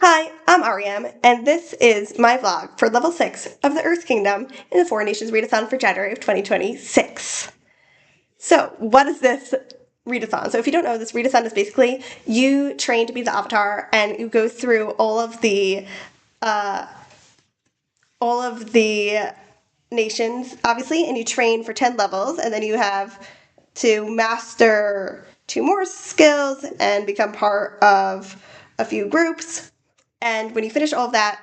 Hi, I'm Ariam, and this is my vlog for level 6 of the Earth Kingdom in the Four Nations Readathon for January of 2026. So, what is this Readathon? So, if you don't know, this Readathon is basically you train to be the Avatar, and you go through uh, all of the nations, obviously, and you train for 10 levels, and then you have to master two more skills and become part of a few groups. And when you finish all of that,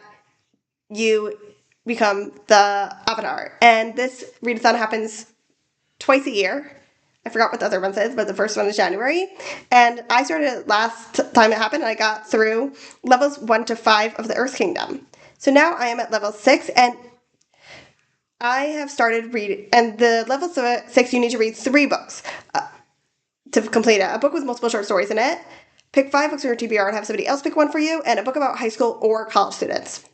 you become the Avatar. And this readathon happens twice a year. I forgot what the other one says, but the first one is January. And I started it last time it happened, and I got through levels 1 to 5 of the Earth Kingdom. So now I am at level 6, and I have started reading. And the level 6, you need to read 3 books to complete it. A book with multiple short stories in it. Pick 5 books from your TBR and have somebody else pick one for you, and a book about high school or college students.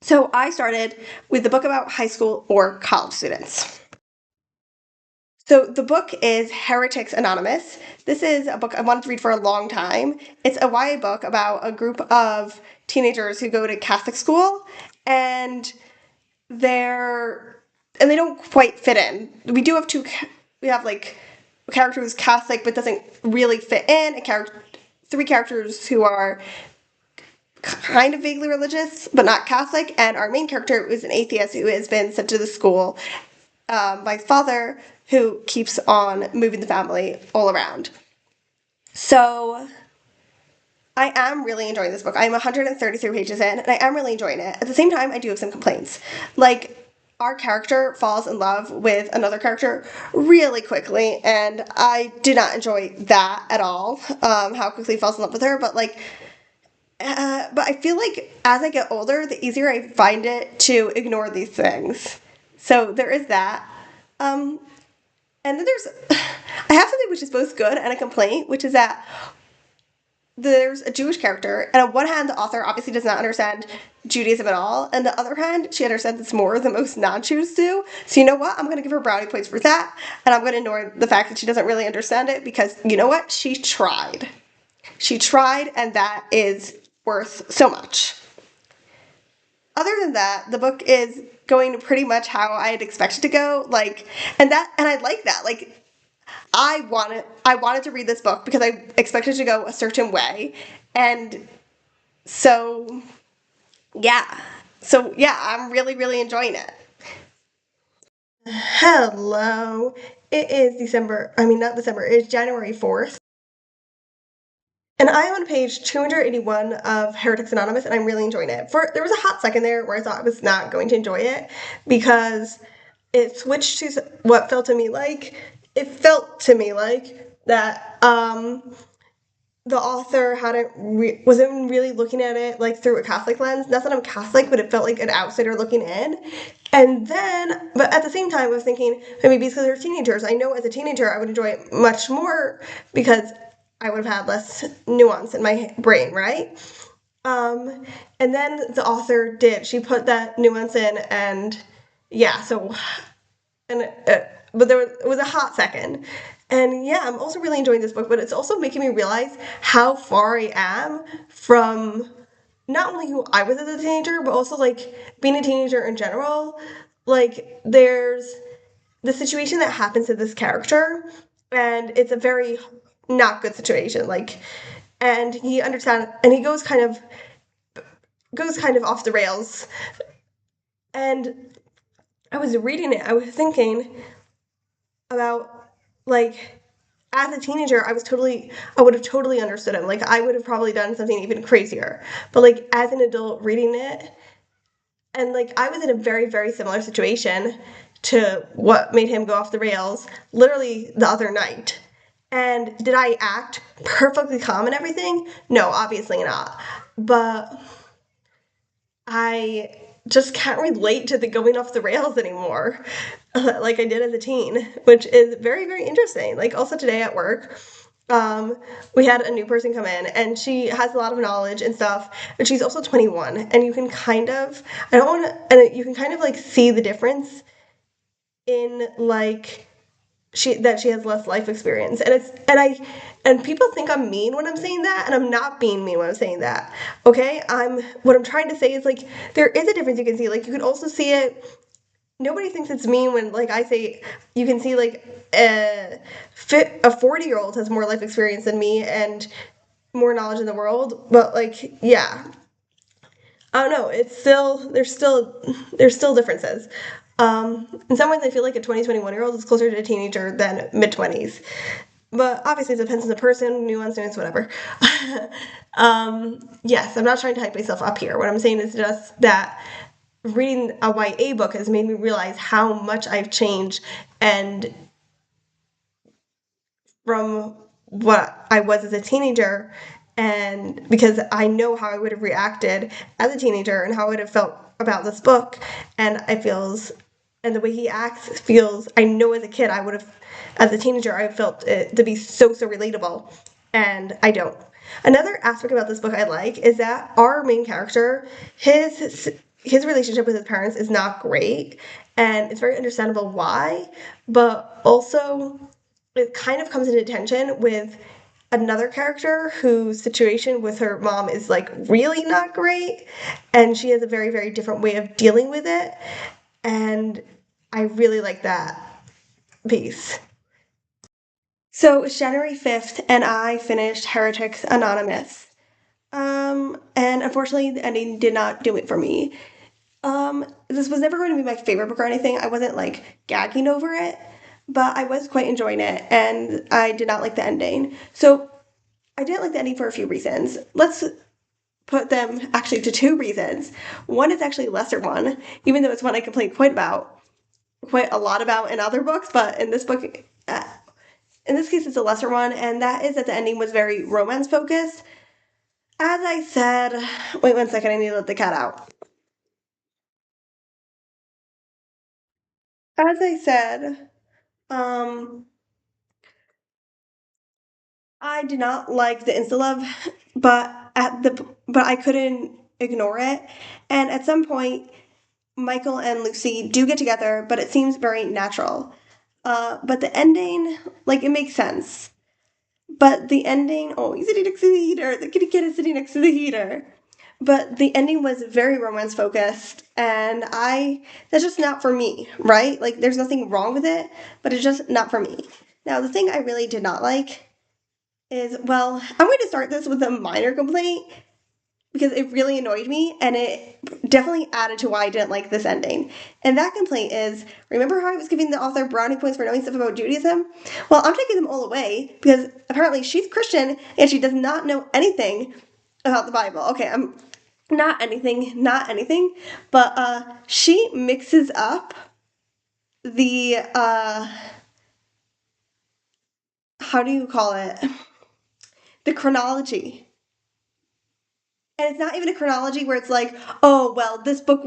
So I started with the book about high school or college students. So the book is Heretics Anonymous. This is a book I wanted to read for a long time. It's a YA book about a group of teenagers who go to Catholic school, and they don't quite fit in. We have like a character who's Catholic but doesn't really fit in, three characters who are kind of vaguely religious, but not Catholic, and our main character is an atheist who has been sent to the school by his father, who keeps on moving the family all around. So I am really enjoying this book. I'm 133 pages in, and I am really enjoying it. At the same time, I do have some complaints. Like, our character falls in love with another character really quickly, and I did not enjoy that at all, how quickly he falls in love with her, but I feel like as I get older, the easier I find it to ignore these things. So there is that. And then I have something which is both good and a complaint, which is that there's a Jewish character, and on one hand, the author obviously does not understand Judaism at all, and on the other hand, she understands this more than most non-Jews do. So you know what? I'm going to give her brownie points for that, and I'm going to ignore the fact that she doesn't really understand it, because you know what? She tried. She tried, and that is worth so much. Other than that, the book is going pretty much how I had expected to go. And I like that. I wanted to read this book because I expected to go a certain way. And so yeah. So yeah, I'm really, really enjoying it. Hello. It is not December, it's January 4th. And I am on page 281 of Heretics Anonymous, and I'm really enjoying it. There was a hot second there where I thought I was not going to enjoy it because it switched to what felt to me like that the author wasn't really looking at it like through a Catholic lens. Not that I'm Catholic, but it felt like an outsider looking in. But at the same time, I was thinking maybe because they're teenagers. I know as a teenager I would enjoy it much more because I would have had less nuance in my brain, right? And then the author did. She put that nuance in, and yeah. But it was a hot second. And yeah, I'm also really enjoying this book, but it's also making me realize how far I am from not only who I was as a teenager, but also like being a teenager in general. Like, there's the situation that happens to this character, and it's a very not good situation. And he understands, and he goes kind of off the rails. And I was reading it, I was thinking about, like, as a teenager, I would have totally understood him. Like, I would have probably done something even crazier. But, like, as an adult reading it, and, like, I was in a very, very similar situation to what made him go off the rails literally the other night. And did I act perfectly calm and everything? No, obviously not. But I just can't relate to the going off the rails anymore like I did as a teen, which is very, very interesting. Like, also today at work, we had a new person come in, and she has a lot of knowledge and stuff, but she's also 21, and you can kind of, I don't want to, and you can kind of like see the difference in like she has less life experience, and people think I'm mean when I'm saying that, and I'm not being mean when I'm saying that. Okay, what I'm trying to say is, like, there is a difference you can see. Like, you can also see it. Nobody thinks it's mean when, like, I say you can see, like, a 40-year-old has more life experience than me and more knowledge in the world. But, like, yeah, I don't know. It's still there's still differences. In some ways, I feel like a 20, 21-year-old is closer to a teenager than mid-20s. But obviously, it depends on the person, nuance, whatever. Yes, I'm not trying to hype myself up here. What I'm saying is just that reading a YA book has made me realize how much I've changed, and from what I was as a teenager, and because I know how I would have reacted as a teenager and how I would have felt about this book, and and the way he acts feels, I know as a kid I would have, as a teenager, I felt it to be so relatable, and I don't. Another aspect about this book I like is that our main character, his relationship with his parents is not great, and it's very understandable why, but also it kind of comes into tension with another character whose situation with her mom is, like, really not great, and she has a very different way of dealing with it, and I really like that piece. So it's January 5th, and I finished Heretics Anonymous. And unfortunately, the ending did not do it for me. This was never going to be my favorite book or anything. I wasn't, like, gagging over it, but I was quite enjoying it, and I did not like the ending. So I didn't like the ending for a few reasons. Let's put them actually to two reasons. One is actually a lesser one, even though it's one I complain quite a lot about in other books, but in this book, in this case, it's a lesser one, and that is that the ending was very romance focused. As I said, wait 1 second, I need to let the cat out. As I said, um, I did not like the insta love, but I couldn't ignore it. And at some point, Michael and Lucy do get together, but it seems very natural. But the ending, like, it makes sense. But the ending, oh, he's sitting next to the heater. The kitty cat is sitting next to the heater. But the ending was very romance focused, and that's just not for me, right? Like, there's nothing wrong with it, but it's just not for me. Now, the thing I really did not like is, well, I'm going to start this with a minor complaint because it really annoyed me, and it definitely added to why I didn't like this ending. And that complaint is, remember how I was giving the author brownie points for knowing stuff about Judaism? Well, I'm taking them all away because apparently she's Christian and she does not know anything about the Bible. Okay, I'm not anything, but she mixes up the how do you call it? The chronology. And it's not even a chronology where it's like, oh, this book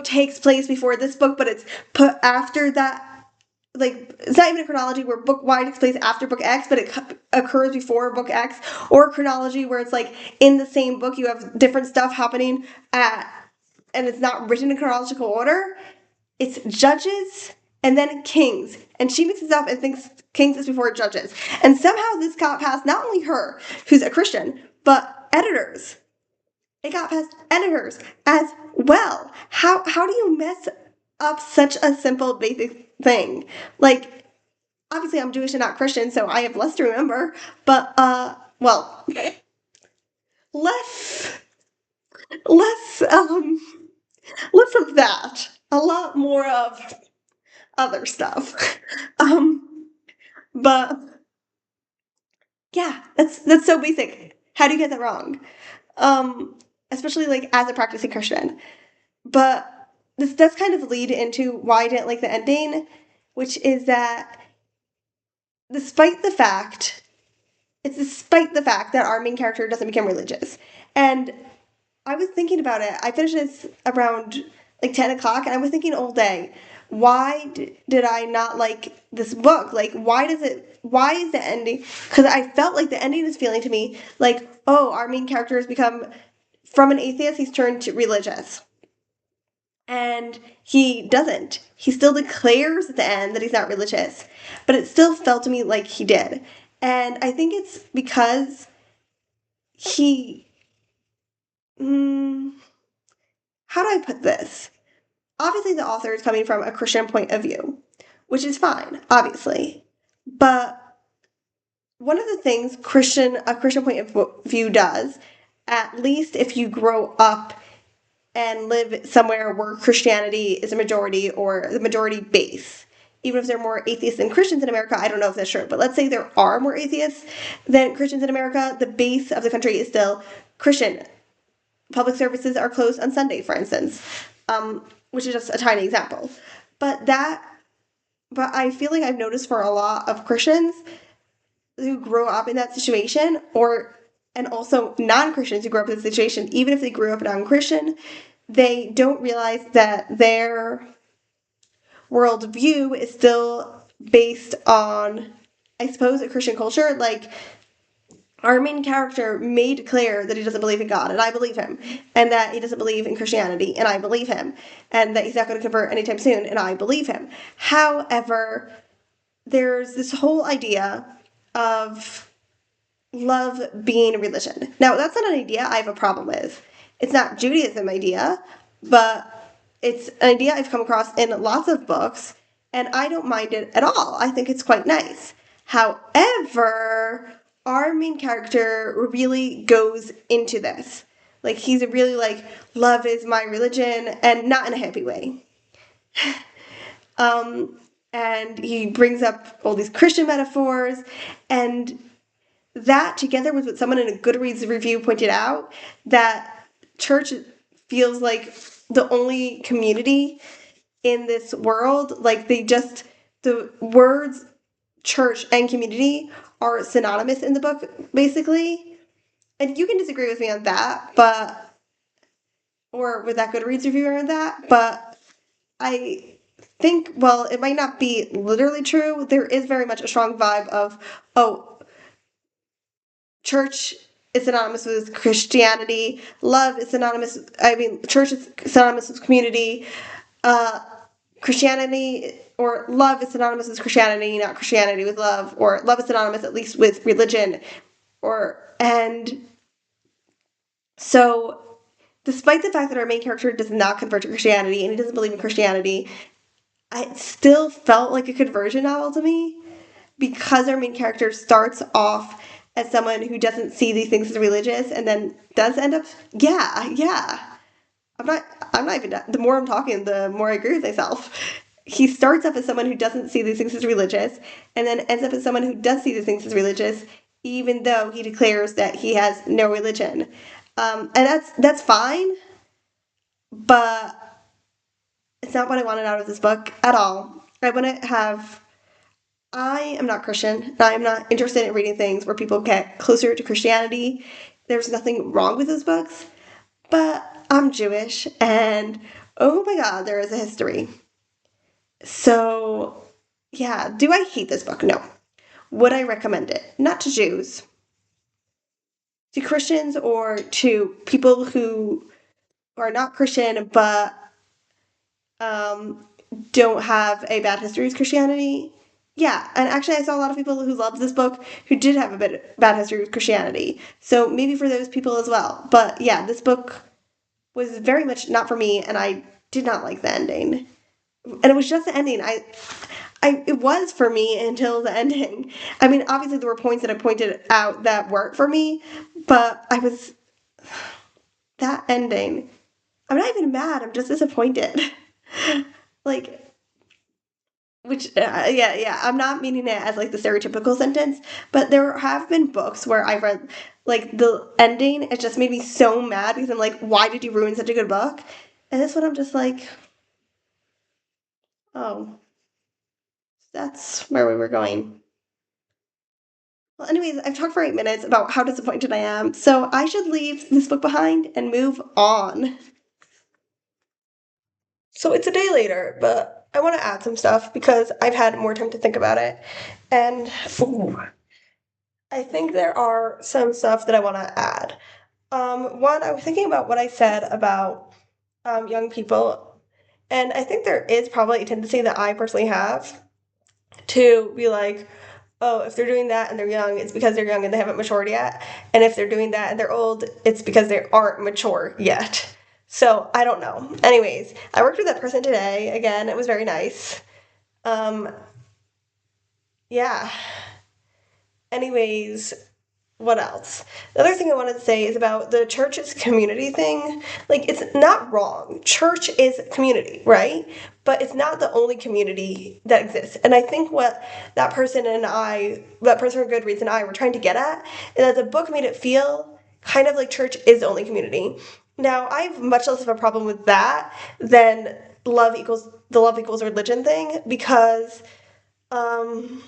takes place before this book, but it's put after that. Like, it's not even a chronology where book Y takes place after book X, but it occurs before book X, or a chronology where it's like in the same book you have different stuff happening and it's not written in chronological order. It's Judges and then Kings, and she mixes up and thinks Kings is before Judges, and somehow this got past not only her, who's a Christian, but editors. It got past editors as well. How do you mess up such a simple basic thing? Like, obviously I'm Jewish and not Christian, so I have less to remember, but well, less less less of that. A lot more of other stuff. um but yeah, that's so basic. How do you get that wrong? Um Especially, like, as a practicing Christian. But this does kind of lead into why I didn't like the ending, which is that despite the fact despite the fact that our main character doesn't become religious. And I was thinking about it. I finished this around like 10 o'clock, and I was thinking all day, why did I not like this book? Like, why is the ending? Because I felt like the ending is feeling to me like, oh, our main character has become, from an atheist, he's turned to religious. And he doesn't. He still declares at the end that he's not religious, but it still felt to me like he did. And I think it's because he. Mm, how do I put this? Obviously, the author is coming from a Christian point of view, which is fine, obviously. But one of the things a Christian point of view does, at least if you grow up and live somewhere where Christianity is a majority or the majority base. Even if there are more atheists than Christians in America, I don't know if that's true, but let's say there are more atheists than Christians in America, the base of the country is still Christian. Public services are closed on Sunday, for instance, which is just a tiny example. But I feel like I've noticed for a lot of Christians who grow up in that situation, and also non-Christians who grow up in the situation, even if they grew up non-Christian, they don't realize that their worldview is still based on, I suppose, a Christian culture. Like, our main character made clear that he doesn't believe in God, and I believe him, and that he doesn't believe in Christianity, and I believe him, and that he's not going to convert anytime soon, and I believe him. However, there's this whole idea of love being religion. Now, that's not an idea I have a problem with. It's not Judaism idea, but it's an idea I've come across in lots of books, and I don't mind it at all. I think it's quite nice. However, our main character really goes into this. Like, he's really like, love is my religion, and not in a happy way. And he brings up all these Christian metaphors, and that, together with what someone in a Goodreads review pointed out, that church feels like the only community in this world. Like, the words church and community are synonymous in the book, basically. And you can disagree with me on that, or with that Goodreads reviewer on that, but I think, well, it might not be literally true. There is very much a strong vibe of, oh, church is synonymous with Christianity. Love is synonymous. Church is synonymous with community. Christianity or love is synonymous with Christianity, not Christianity with love, or love is synonymous at least with religion. And so, despite the fact that our main character does not convert to Christianity and he doesn't believe in Christianity, it still felt like a conversion novel to me, because our main character starts off as someone who doesn't see these things as religious and then does end up, yeah. I'm not even, the more I'm talking, the more I agree with myself. He starts up as someone who doesn't see these things as religious, and then ends up as someone who does see these things as religious, even though he declares that he has no religion. And that's fine, but it's not what I wanted out of this book at all. I am not Christian. I am not interested in reading things where people get closer to Christianity. There's nothing wrong with those books, but I'm Jewish, and oh my god, there is a history. So, yeah, do I hate this book? No. Would I recommend it? Not to Jews. To Christians or to people who are not Christian but um, don't have a bad history with Christianity? Yeah, and actually I saw a lot of people who loved this book who did have a bad history with Christianity. So maybe for those people as well. But yeah, this book was very much not for me, and I did not like the ending. And it was just the ending. It was for me until the ending. I mean, obviously there were points that I pointed out that weren't for me, but that ending. I'm not even mad. I'm just disappointed. Like, yeah. I'm not meaning it as like the stereotypical sentence, but there have been books where I've read, like, the ending, it just made me so mad because I'm like, why did you ruin such a good book? And this one I'm just like, oh, that's where we were going. Well, anyways, I've talked for 8 minutes about how disappointed I am, so I should leave this book behind and move on. So it's a day later, but I want to add some stuff because I've had more time to think about it. And ooh, I think there are some stuff that I want to add. One, I was thinking about what I said about young people And I think there is probably a tendency that I personally have to be like, oh, if they're doing that and they're young, it's because they're young and they haven't matured yet. And if they're doing that and they're old, it's because they aren't mature yet. So I don't know. Anyways, I worked with that person today. Again, it was very nice. Um, yeah. Anyways, what else? The other thing I wanted to say is about the church's community thing. Like, it's not wrong. Church is community, right? But it's not the only community that exists. And I think what that person for Goodreads and I were trying to get at is that the book made it feel kind of like church is the only community. Now, I have much less of a problem with that than love equals religion thing because um,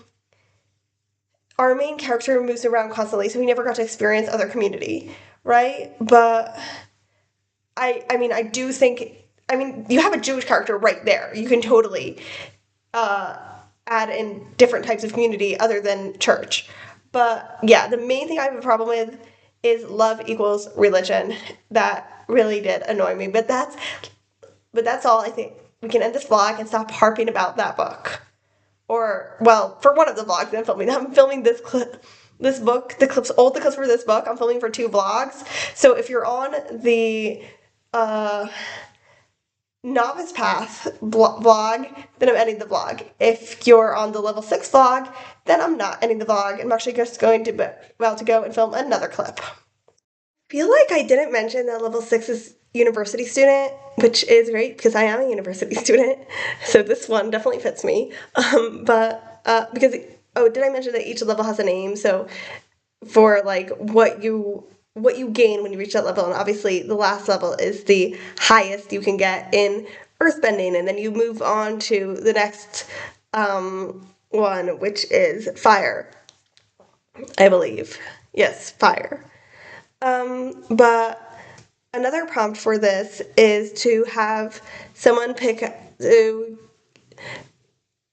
our main character moves around constantly, so he never got to experience other community, right? But I mean, I do think, I mean, you have a Jewish character right there. You can totally uh, add in different types of community other than church. But yeah, the main thing I have a problem with is love equals religion. That really did annoy me. But that's all. I think we can end this vlog and stop harping about that book. Or, well, for one of the vlogs I'm filming this clip, this book, all the clips for this book. I'm filming for 2 vlogs. So if you're on the uh, novice path vlog, then I'm ending the vlog. If you're on the level 6 vlog, then I'm not ending the vlog. I'm actually just going to about to go and film another clip. Feel like I didn't mention that level 6 is university student, which is great because I am a university student. So this one definitely fits me. Because, oh, did I mention that each level has a name? So for like what you gain when you reach that level, and obviously the last level is the highest you can get in earthbending, and then you move on to the next one, which is fire, I believe. Yes, fire. But another prompt for this is to have someone pick to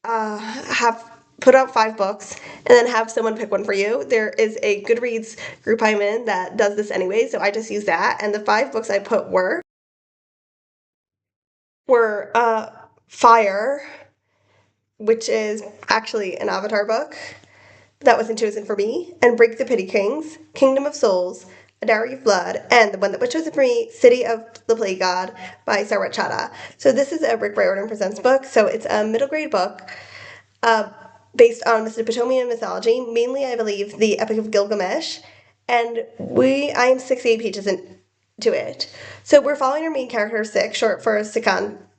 have put out 5 books and then have someone pick one for you. There is a Goodreads group I'm in that does this anyway, so I just use that. And the 5 books I put were Fire, which is actually an Avatar book that wasn't chosen for me, and Break the Pity Kings, Kingdom of Souls, A Dowry of Blood, and the one that was chosen for me, City of the Plague God by Sarwat Chadha. So this is a Rick Riordan Presents book, so it's a middle grade book uh, based on Mesopotamian mythology, mainly, I believe, the Epic of Gilgamesh, and I am 68 pages into it. So we're following our main character, Sik, short for Sikandesel.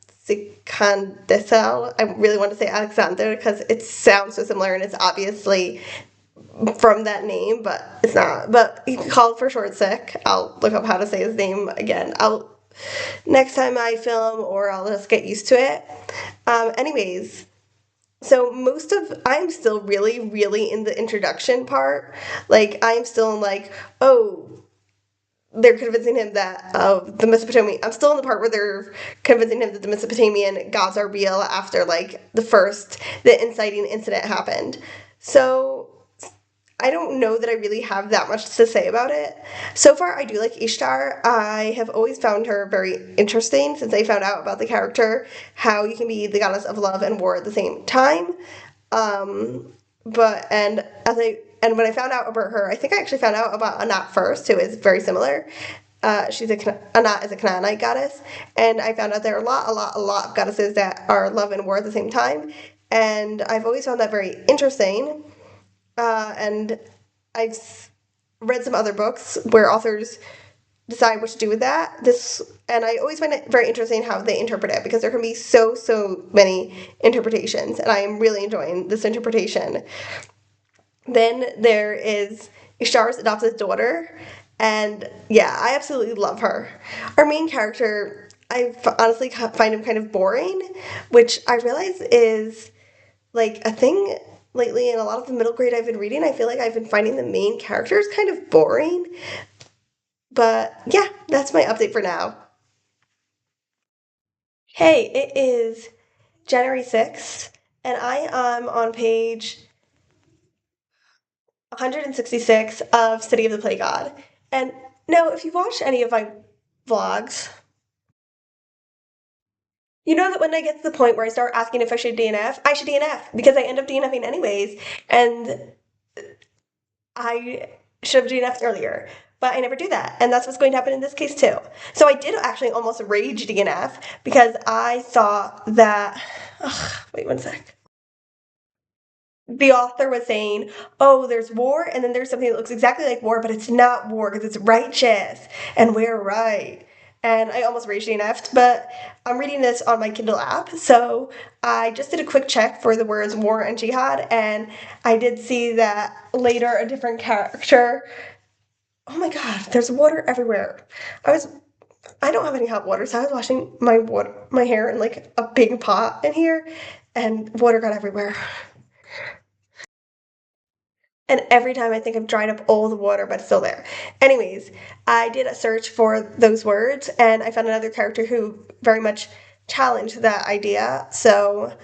I really want to say Alexander because it sounds so similar and it's obviously from that name, but it's not. But you can call it for short Sik. I'll look up how to say his name again. I'll next time I film, or I'll just get used to it. Anyways, so I'm still really, really in the introduction part. Like, I'm still in like, oh, they're convincing him that the Mesopotamian. I'm still in the part where they're convincing him that the Mesopotamian gods are real after like the inciting incident happened. So I don't know that I really have that much to say about it. So far, I do like Ishtar. I have always found her very interesting since I found out about the character, how you can be the goddess of love and war at the same time. But and when I found out about her, I think I actually found out about Anat first, who is very similar. Anat is a Canaanite goddess, and I found out there are a lot of goddesses that are love and war at the same time, and I've always found that very interesting. And I've read some other books where authors decide what to do with that. And I always find it very interesting how they interpret it because there can be so many interpretations, and I am really enjoying this interpretation. Then there is Ishtar's adopted daughter, and yeah, I absolutely love her. Our main character, honestly find him kind of boring, which I realize is like a thing lately in a lot of the middle grade I've been reading. I feel like I've been finding the main characters kind of boring. But yeah, that's my update for now. Hey, it is January 6th, and I am on page 166 of City of the Play God. And now, if you've watched any of my vlogs, You know that when I get to the point where I start asking if I should DNF, I should DNF because I end up DNFing anyways, and I should have DNF'd earlier. But I never do that, and that's what's going to happen in this case too. So I did actually almost rage DNF because I thought that. Ugh, wait one sec. The author was saying, oh, there's war, and then there's something that looks exactly like war, but it's not war because it's righteous, and we're right. And I almost rage DNF'd, but I'm reading this on my Kindle app, so I just did a quick check for the words war and jihad, and I did see that later a different character. Oh my god, there's water everywhere. I don't have any hot water, so I was washing my hair in like a big pot in here, and water got everywhere. And every time I think I've dried up all the water, but it's still there. Anyways, I did a search for those words, and I found another character who very much challenged that idea. So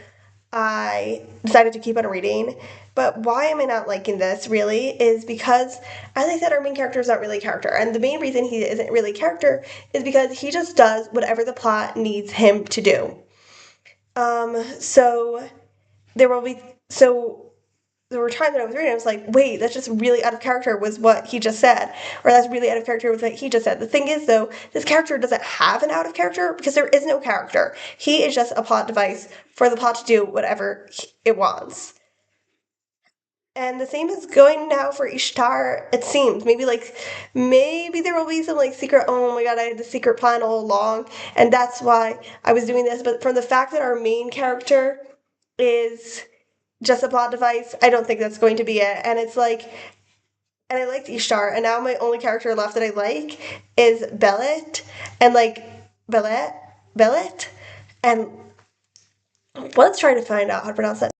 I decided to keep on reading. But why am I not liking this really is because, as I said, our main character is not really a character. And the main reason he isn't really a character is because he just does whatever the plot needs him to do. So there will be, so there were times when I was reading, I was like, wait, that's just really out of character with what he just said. Or that's really out of character with what he just said. The thing is, though, this character doesn't have an out of character because there is no character. He is just a plot device for the plot to do whatever it wants. And the same is going now for Ishtar, it seems. Maybe there will be some like secret, oh my god, I had the secret plan all along, and that's why I was doing this. But from the fact that our main character is just a plot device, I don't think that's going to be it. And it's like, and I liked Ishtar, and now my only character left that I like is Bellet, and like Bellet, and let's try to find out how to pronounce that.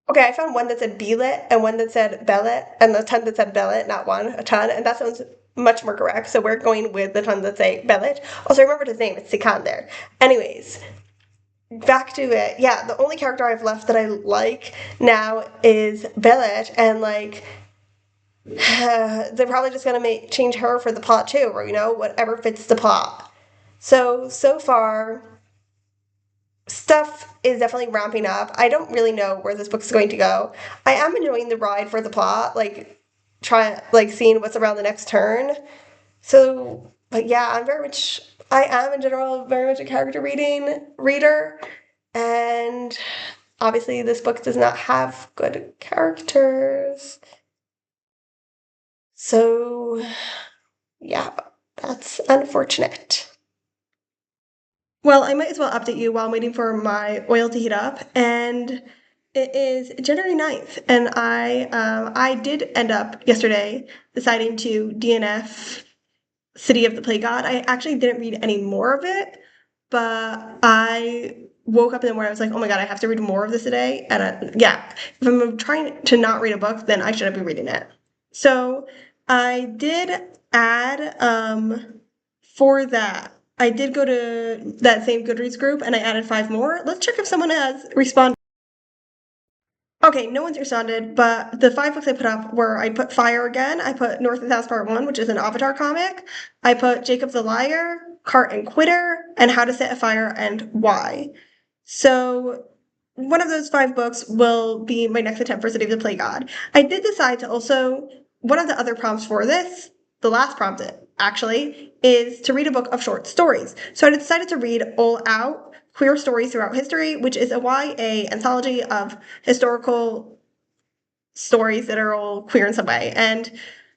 Okay, I found one that said Belet and one that said Bellet, and the ton that said Bellet, not one, a ton, and that sounds much more correct. So we're going with the ton that say Bellet. Also, I remembered his name; it's Sikander. Anyways, back to it. Yeah, the only character I've left that I like now is Bellet, and like they're probably just gonna change her for the plot too, or whatever fits the plot. So far, stuff is definitely ramping up. I don't really know where this book is going to go. I am enjoying the ride for the plot, seeing what's around the next turn. So, but yeah, I am in general very much a character reader, and obviously this book does not have good characters. So, yeah, that's unfortunate. Well, I might as well update you while I'm waiting for my oil to heat up, and it is January 9th, and I did end up yesterday deciding to DNF City of the Plague God. I actually didn't read any more of it, but I woke up in the morning, I was like, oh my god, I have to read more of this today, and yeah, if I'm trying to not read a book, then I shouldn't be reading it. So I did add, for that, I did go to that same Goodreads group, and I added 5 more. Let's check if someone has responded. Okay, no one's responded, but the 5 books I put up were, I put Fire again, I put North and South Part 1, which is an Avatar comic, I put Jacob the Liar, Cart and Quitter, and How to Set a Fire and Why. So one of those 5 books will be my next attempt for City of the Plague God. I did decide to also, one of the other prompts for this, the last prompt actually, is to read a book of short stories. So I decided to read All Out, Queer Stories Throughout History, which is a YA anthology of historical stories that are all queer in some way. And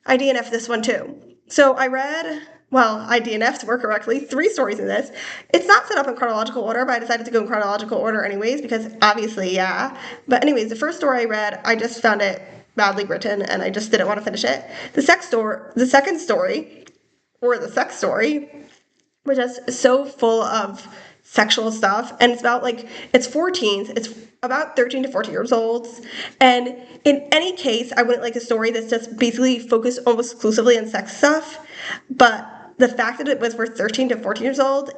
I DNF'd this one too. So I DNF'd more correctly, 3 stories in this. It's not set up in chronological order, but I decided to go in chronological order anyways, because obviously, yeah. But anyways, the first story I read, I just found it badly written, and I just didn't want to finish it. The second story, or the sex story, which is so full of sexual stuff, and it's about it's for teens, it's about 13 to 14 years old, and in any case I wouldn't like a story that's just basically focused almost exclusively on sex stuff, but the fact that it was for 13 to 14 years old,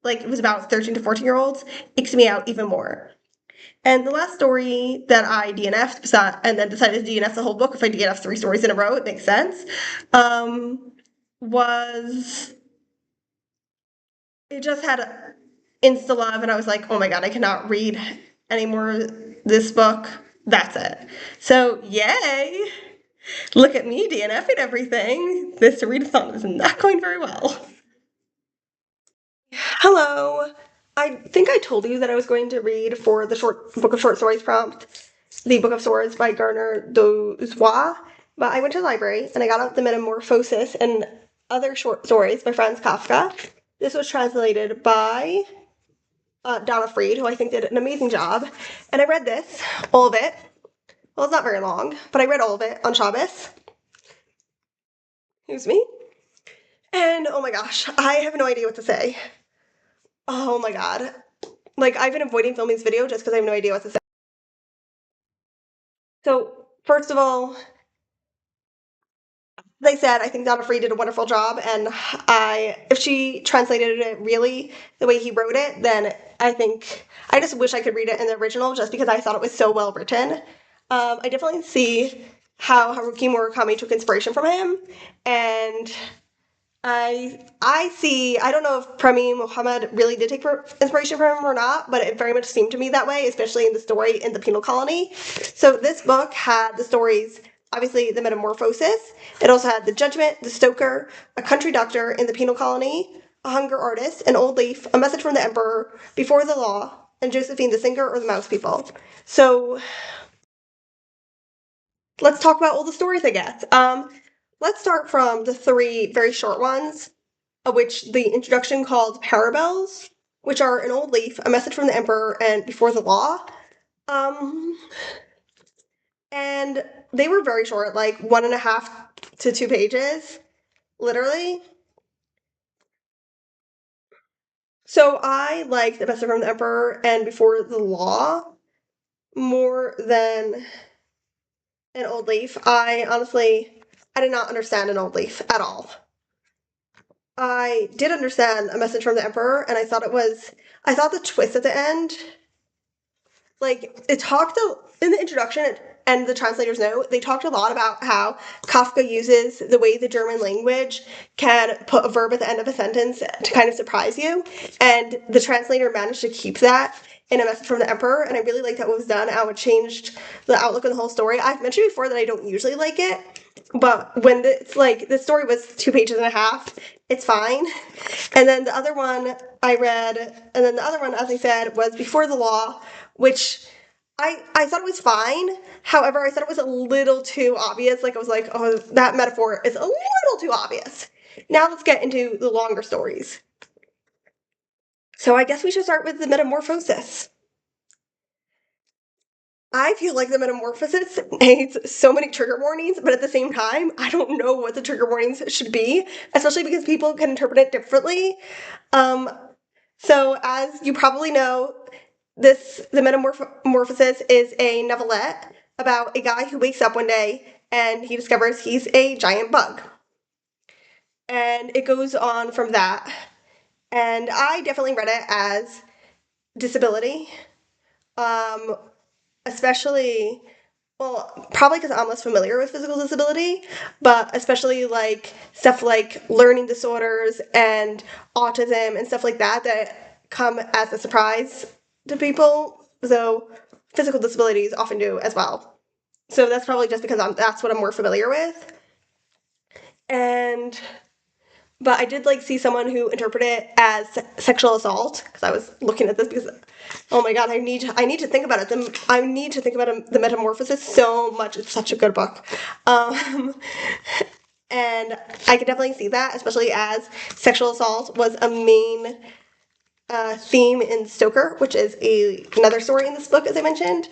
it was about 13 to 14 year olds, icks me out even more. And the last story that I DNF'd, and then decided to DNF the whole book if I DNF 3 stories in a row, it makes sense, was, it just had insta love, and I was like, oh my god, I cannot read any more of this book. That's it. So yay! Look at me DNFing everything. This readathon is not going very well. Hello. I think I told you that I was going to read for the short book of short stories prompt, The Book of Swords by Garner Dozois, but I went to the library and I got out the Metamorphosis and other short stories by Franz Kafka. This was translated by Donna Freed, who I think did an amazing job, and I read this, all of it. Well, it's not very long, but I read all of it on Shabbos. Excuse me. And oh my gosh, I have no idea what to say. Oh my god. Like, I've been avoiding filming this video just because I have no idea what to say. So, first of all, they said I think Donna Free did a wonderful job, and if she translated it really the way he wrote it, then I just wish I could read it in the original just because I thought it was so well written. I definitely see how Haruki Murakami took inspiration from him, and I don't know if Premi Muhammad really did take inspiration from him or not, but it very much seemed to me that way, especially in the story in the penal colony. So this book had the stories, obviously the Metamorphosis. It also had the Judgment, the Stoker, a country doctor in the penal colony, a hunger artist, an old leaf, a message from the emperor, before the law, and Josephine the singer or the mouse people. So let's talk about all the stories, I guess. Let's start from the three very short ones, of which the introduction called Parabels, which are an old leaf, a message from the emperor, and before the law. And they were very short, like 1.5 to 2 pages, literally. So I liked the message from the emperor and before the law more than an old leaf. I did not understand an old leaf at all. I did understand a message from the emperor, and I thought the twist at the end, like, it talked in the introduction and the translators note, they talked a lot about how Kafka uses the way the German language can put a verb at the end of a sentence to kind of surprise you, and the translator managed to keep that in A Message from the Emperor, and I really liked how it was done, how it changed the outlook of the whole story. I've mentioned before that I don't usually like it, but when the story was 2.5 pages, it's fine. And then the other one I read, and then the other one, as I said, was Before the Law, which I thought it was fine. However, I thought it was a little too obvious. Like, I was like, oh, that metaphor is a little too obvious. Now let's get into the longer stories. So I guess we should start with the Metamorphosis. I feel like the Metamorphosis needs so many trigger warnings, but at the same time, I don't know what the trigger warnings should be, especially because people can interpret it differently. So as you probably know, the Metamorphosis is a novelette about a guy who wakes up one day and he discovers he's a giant bug. And it goes on from that. And I definitely read it as disability. Especially, well, probably because I'm less familiar with physical disability, but especially like stuff like learning disorders and autism and stuff like that come as a surprise to people. So physical disabilities often do as well. So that's probably just because that's what I'm more familiar with. But I did see someone who interpreted it as sexual assault, because I was looking at this because, oh my god, I need to think about it. I need to think about the Metamorphosis so much. It's such a good book. And I could definitely see that, especially as sexual assault was a main theme in Stoker, which is another story in this book, as I mentioned.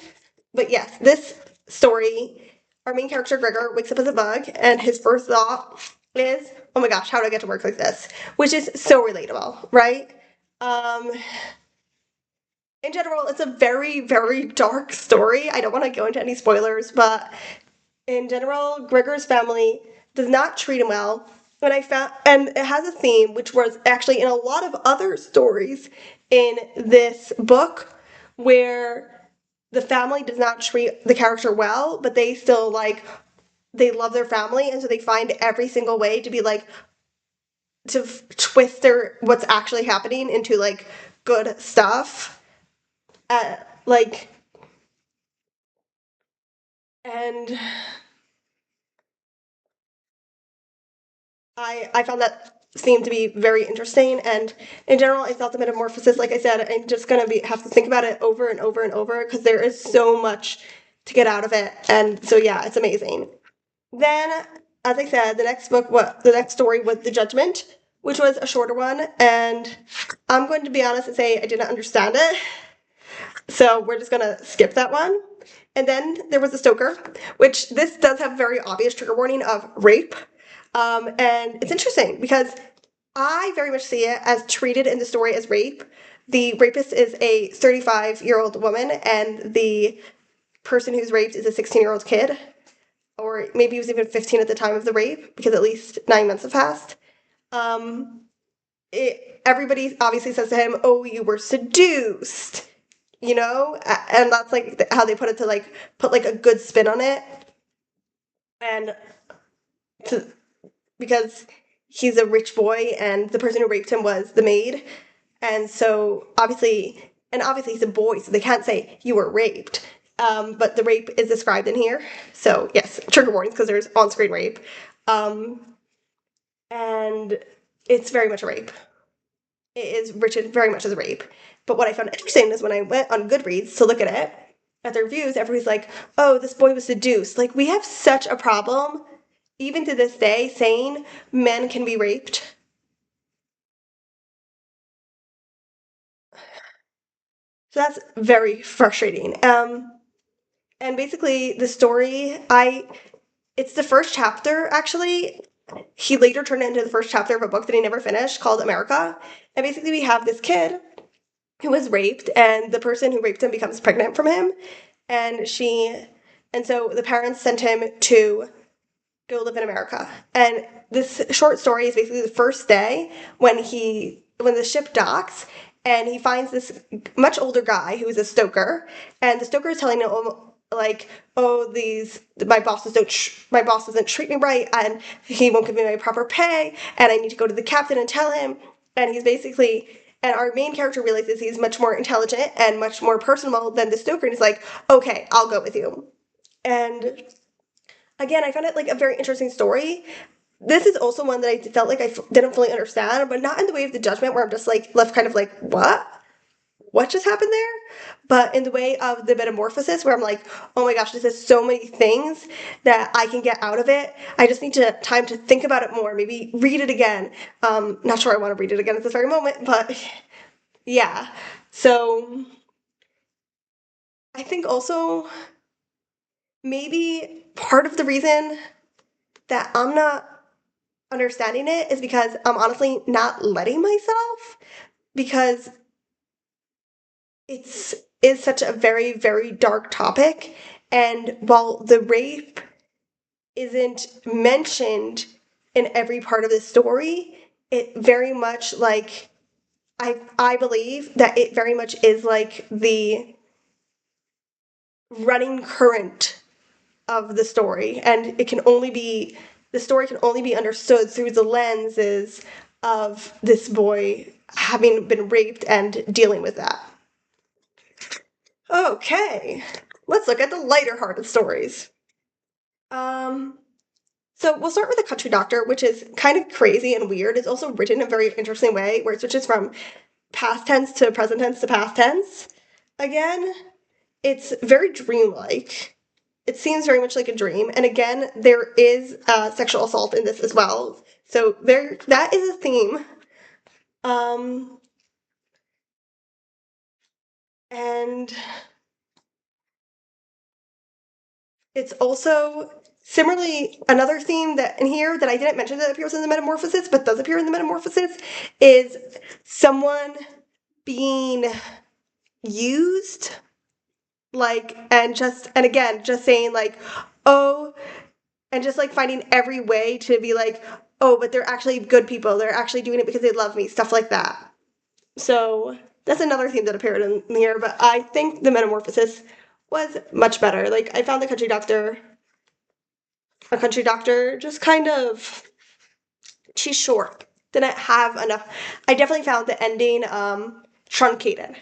But yes, this story, our main character, Gregor, wakes up as a bug, and his first thought is, oh my gosh, how do I get to work like this? Which is so relatable, right? In general, it's a very, very dark story. I don't want to go into any spoilers, but in general, Gregor's family does not treat him well. And it has a theme which was actually in a lot of other stories in this book, where the family does not treat the character well, but they still they love their family, and so they find every single way to be to twist what's actually happening into good stuff. Like, and I found that theme to be very interesting. And in general, I thought the metamorphosis, like I said, I'm just gonna be have to think about it over and over and over because there is so much to get out of it. And so yeah, it's amazing. Then, as I said, the next story was The Judgment, which was a shorter one, and I'm going to be honest and say I didn't understand it, so we're just gonna skip that one. And then there was The Stoker, which this does have very obvious trigger warning of rape, and it's interesting because I very much see it as treated in the story as rape. The rapist is a 35-year-old woman, and the person who's raped is a 16-year-old kid, or maybe he was even 15 at the time of the rape, because at least 9 months have passed. Um, Everybody obviously says to him, "Oh, you were seduced," and that's like how they put it to like put like a good spin on it, and to because he's a rich boy and the person who raped him was the maid, and so obviously he's a boy, so they can't say you were raped. But the rape is described in here, so yes, trigger warnings because there's on-screen rape. Um, and it's very much a rape. It is written very much as a rape. But what I found interesting is when I went on Goodreads to look at it, at the reviews, everybody's like, "Oh, this boy was seduced." Like, we have such a problem, even to this day, saying men can be raped. So that's very frustrating. And basically, the story, it's the first chapter, actually. He later turned it into the first chapter of a book that he never finished called America. And basically, we have this kid who was raped, and the person who raped him becomes pregnant from him, and and so the parents sent him to go live in America. And this short story is basically the first day when the ship docks, and he finds this much older guy who is a stoker, and the stoker is telling him like, "Oh, these my boss doesn't treat me right, and he won't give me my proper pay, and I need to go to the captain and tell him." And he's basically and our main character realizes he's much more intelligent and much more personable than the stoker, and he's like, "Okay, I'll go with you." And again, I found it like a very interesting story. This is also one that I felt like didn't fully understand, but not in the way of The Judgment, where I'm just like left kind of like, what? What just happened there? But in the way of the metamorphosis, where I'm like, oh my gosh, this is so many things that I can get out of it. I just need time to think about it more, maybe read it again. Not sure I want to read it again at this very moment, but yeah. So I think also maybe part of the reason that I'm not understanding it is because I'm honestly not letting myself, because it's is such a very, very dark topic, and while the rape isn't mentioned in every part of the story, it very much like I believe that it very much is like the running current of the story, and the story can only be understood through the lenses of this boy having been raped and dealing with that. Okay, let's look at the lighter hearted stories. Um, so we'll start with The Country Doctor, which is kind of crazy and weird. It's also written in a very interesting way, where it switches from past tense to present tense to past tense. Again, it's very dreamlike. It seems very much like a dream, and again, there is sexual assault in this as well. So that is a theme. Um, and it's also similarly another theme that in here that I didn't mention that appears in the Metamorphosis, but does appear in the Metamorphosis, is someone being used, like, and again, just saying like, oh, and just like finding every way to be like, oh, but they're actually good people. They're actually doing it because they love me, stuff like that. So that's another theme that appeared in here, but I think the Metamorphosis was much better. Like, I found a country doctor just kind of, she's short. Didn't have enough. I definitely found the ending truncated.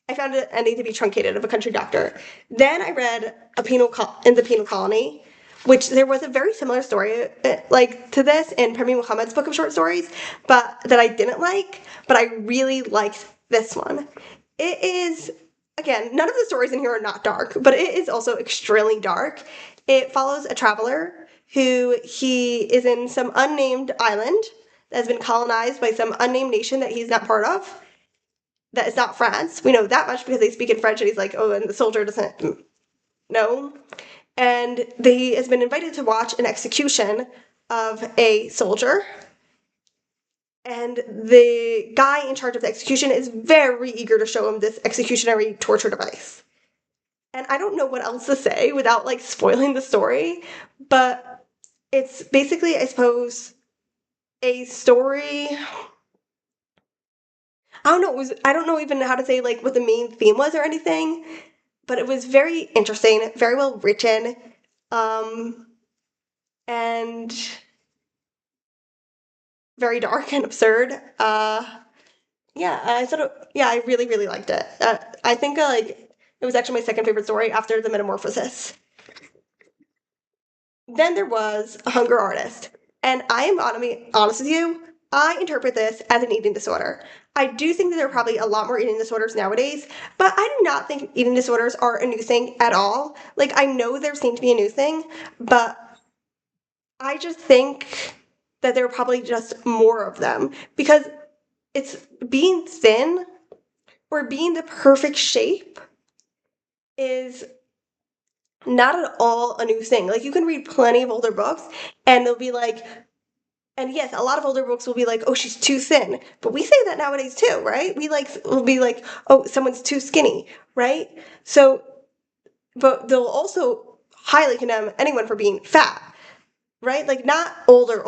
I found it ending to be truncated of a country doctor. Then I read in the Penal Colony, which there was a very similar story like to this in Premi Muhammad's book of short stories, but that I didn't like, but I really liked this one. It is, again, none of the stories in here are not dark, but it is also extremely dark. It follows a traveler he is in some unnamed island that has been colonized by some unnamed nation that he's not part of, that is not France. We know that much because they speak in French, and he's like, oh, and the soldier doesn't know. And he has been invited to watch an execution of a soldier. And the guy in charge of the execution is very eager to show him this executionary torture device. And I don't know what else to say without like spoiling the story, but it's basically, I suppose, a story. I don't know even how to say like what the main theme was or anything, but it was very interesting, very well written, and very dark and absurd. I really, really liked it. I think it was actually my second favorite story after The Metamorphosis. Then there was A Hunger Artist, and I am gonna be honest with you, I interpret this as an eating disorder. I do think that there are probably a lot more eating disorders nowadays, but I do not think eating disorders are a new thing at all. Like, I know there seems to be a new thing, but I just think that there are probably just more of them because it's being thin or being the perfect shape is not at all a new thing. Like, you can read plenty of older books and they'll be like, and yes, a lot of older books will be like, oh, she's too thin. But we say that nowadays too, right? We'll be like, oh, someone's too skinny, right? So, but they'll also highly condemn anyone for being fat, right? Like, not older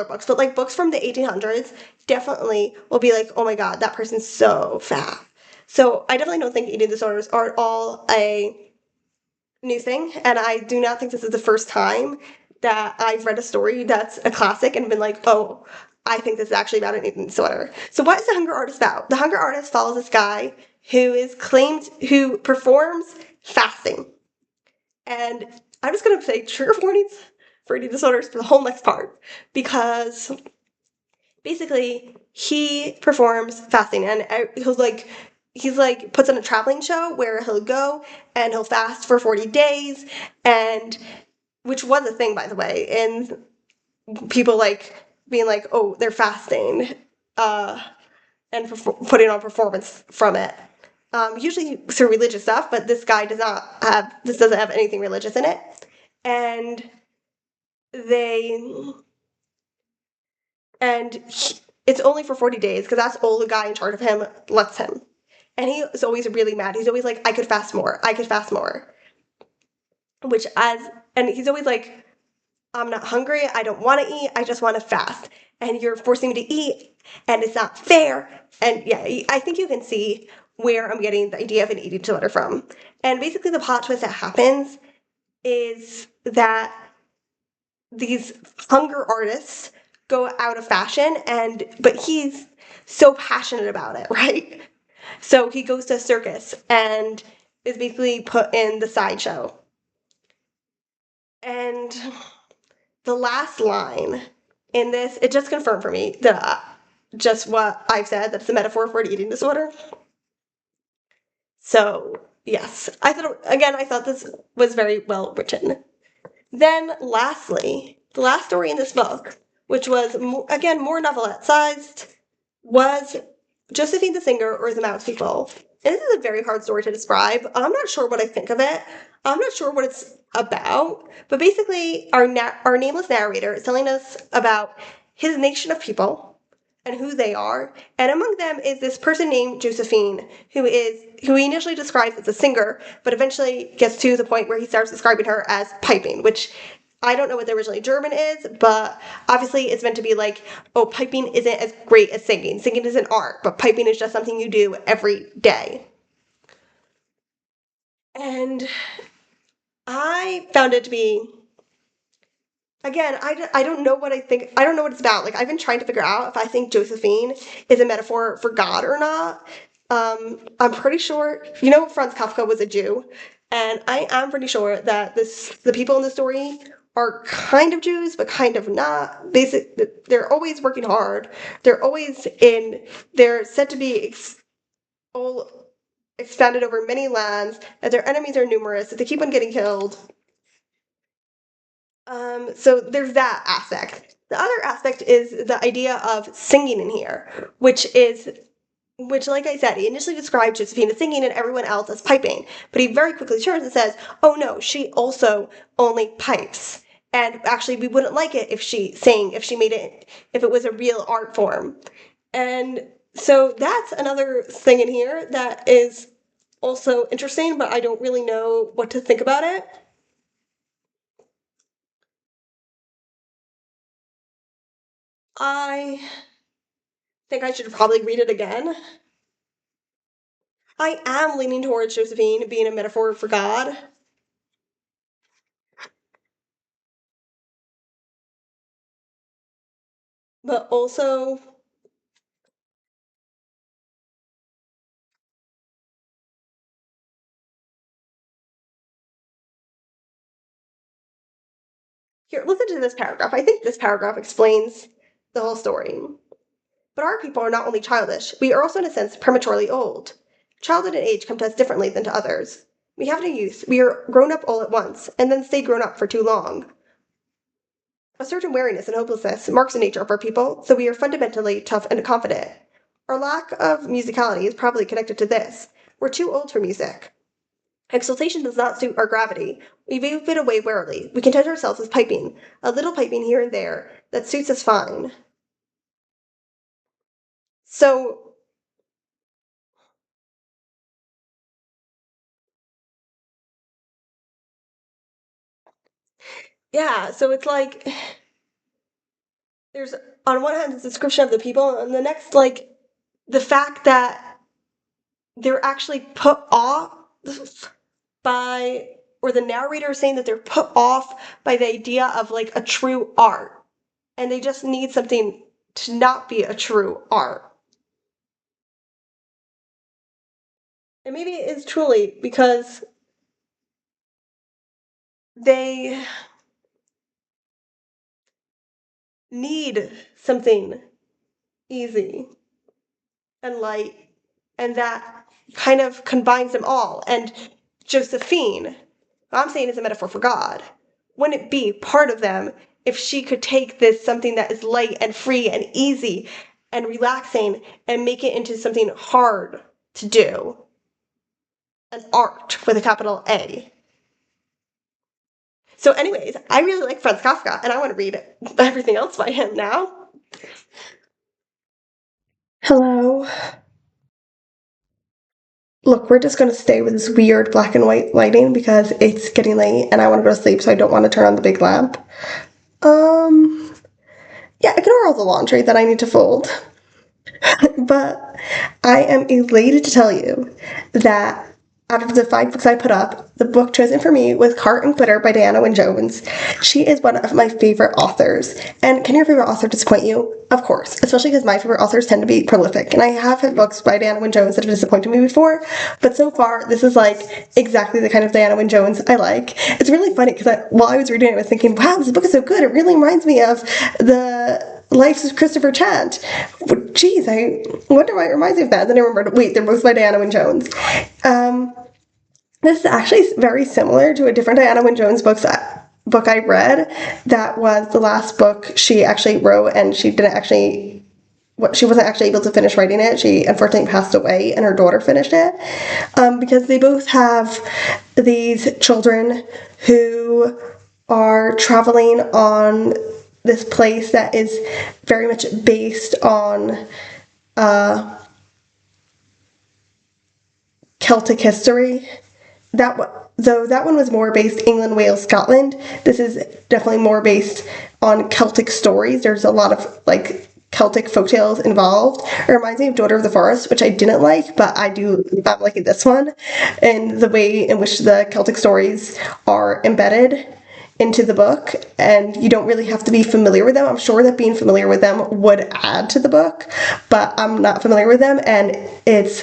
books, but like books from the 1800s definitely will be like, oh my God, that person's so fat. So I definitely don't think eating disorders are at all a new thing, and I do not think this is the first time that I've read a story that's a classic and been like, oh, I think this is actually about an eating disorder. So what is The Hunger Artist about? The Hunger Artist follows this guy who performs fasting. And I'm just going to say trigger warnings for eating disorders for the whole next part, because basically he performs fasting, and he's like puts on a traveling show where he'll go and he'll fast for 40 days, and which was a thing, by the way, and people like being like, oh, they're fasting, and putting on performance from it, usually through religious stuff, but this guy doesn't have anything religious in it, and they and he, it's only for 40 days because that's all the guy in charge of him lets him. And he is always really mad. He's always like, I could fast more. I could fast more. And he's always like, I'm not hungry. I don't want to eat. I just want to fast. And you're forcing me to eat. And it's not fair. And yeah, I think you can see where I'm getting the idea of an eating disorder from. And basically the plot twist that happens is that these hunger artists go out of fashion, but he's so passionate about it, right? So he goes to a circus and is basically put in the sideshow. And the last line in this, it just confirmed for me that just what I've said, that it's a metaphor for an eating disorder. So, yes, I thought this was very well written. Then, lastly, the last story in this book, which was, again, more novelette-sized, was Josephine the Singer or the Mouse People. And this is a very hard story to describe. I'm not sure what I think of it. I'm not sure what it's about. But basically, our nameless narrator is telling us about his nation of people and who they are. And among them is this person named Josephine, who he initially describes as a singer, but eventually gets to the point where he starts describing her as piping, which I don't know what the originally German is, but obviously it's meant to be like, oh, piping isn't as great as singing. Singing is an art, but piping is just something you do every day. And I found it to be, again, I don't know what I think. I don't know what it's about. Like, I've been trying to figure out if I think Josephine is a metaphor for God or not. I'm pretty sure, Franz Kafka was a Jew, and I am pretty sure that the people in the story are kind of Jews, but kind of not. They're always working hard. They're always they're said to be all expanded over many lands, that their enemies are numerous, that they keep on getting killed. So there's that aspect. The other aspect is the idea of singing in here, which, like I said, he initially described Josephine as singing and everyone else as piping, but he very quickly turns and says, oh no, she also only pipes. And actually, we wouldn't like it if she sang, if it was a real art form. And so that's another thing in here that is also interesting, but I don't really know what to think about it. I think I should probably read it again. I am leaning towards Josephine being a metaphor for God. But also, here, listen to this paragraph. I think this paragraph explains the whole story. But our people are not only childish, we are also in a sense prematurely old. Childhood and age come to us differently than to others. We have no youth, we are grown up all at once, and then stay grown up for too long. A certain weariness and hopelessness marks the nature of our people, so we are fundamentally tough and confident. Our lack of musicality is probably connected to this. We're too old for music. Exultation does not suit our gravity. We wave it away warily. We content ourselves with piping, a little piping here and there, that suits us fine. So, yeah, so it's like, there's, on one hand, this description of the people, and the next, like, the fact that they're actually put off by, or the narrator is saying that they're put off by the idea of, like, a true art. And they just need something to not be a true art. And maybe it is truly because they need something easy and light, and that kind of combines them all. And Josephine, I'm saying is a metaphor for God, wouldn't it be part of them if she could take this something that is light and free and easy and relaxing and make it into something hard to do? An art with a capital A. So, anyways, I really like Franz Kafka, and I want to read everything else by him now. Hello. Look, we're just going to stay with this weird black and white lighting because it's getting late and I want to go to sleep, so I don't want to turn on the big lamp. Um, yeah, ignore all the laundry that I need to fold. But I am elated to tell you that out of the 5 books I put up, the book chosen for me was Cart and Glitter by Diana Wynne Jones. She is one of my favorite authors. And can your favorite author disappoint you? Of course, especially because my favorite authors tend to be prolific. And I have had books by Diana Wynne Jones that have disappointed me before, but so far, this is like exactly the kind of Diana Wynne Jones I like. It's really funny because while I was reading it, I was thinking, wow, this book is so good. It really reminds me of the Life of Christopher Chant. Geez, I wonder why it reminds me of that. Then I remembered, wait, they're both by Diana Wynne Jones. This is actually very similar to a different Diana Wynne Jones book I read. That was the last book she actually wrote, and she wasn't actually able to finish writing it. She unfortunately passed away, and her daughter finished it. Because they both have these children who are traveling on this place that is very much based on Celtic history. Though that one was more based England, Wales, Scotland, this is definitely more based on Celtic stories. There's a lot of like Celtic folktales involved. It reminds me of Daughter of the Forest, which I didn't like, but I'm liking this one, and the way in which the Celtic stories are embedded into the book, and you don't really have to be familiar with them. I'm sure that being familiar with them would add to the book, but I'm not familiar with them, and it's